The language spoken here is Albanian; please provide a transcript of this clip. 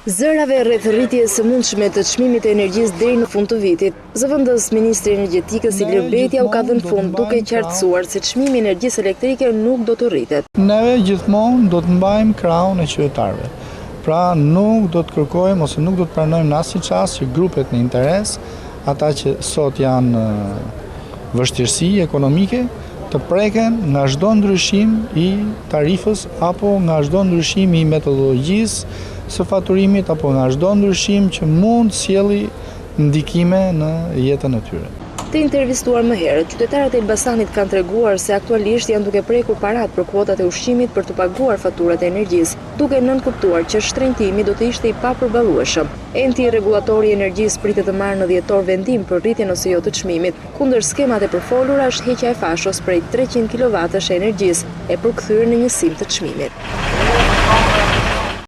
Zërave rreth rritjes së mundshme të çmimit të energjisë deri në fund të vitit, zëvendës ministri i energjetikës Ilir Beti u ka dhënë fund duke qartësuar se çmimi i energjisë elektrike nuk do të rritet. Neve gjithmonë do të mbajmë krahun e qytetarëve. Pra nuk do të kërkojmë ose nuk do të pranojmë në asnjë çast që grupet në interes, ata që sot janë vështirësi ekonomike, të preken nga çdo ndryshim i tarifës apo nga çdo ndryshim i metodologjisë së faturimit apo nga çdo ndryshim që mund sjellë ndikime në jetën e tyre. Të intervistuar më herët, qytetarët e Elbasanit kanë treguar se aktualisht janë duke prekur parat për kuotat e ushqimit për të paguar faturat e energjisë, duke nënkuptuar që shtrenjtimi do të ishte i papërballueshëm. Enti rregullatori i energjisë pritet të marrë në dhjetor vendim për rritjen ose jo të çmimit, kundër skemat e përfolura është heqja e fashos prej 300 kW e energjisë e përkthyer në njësim të çmimit.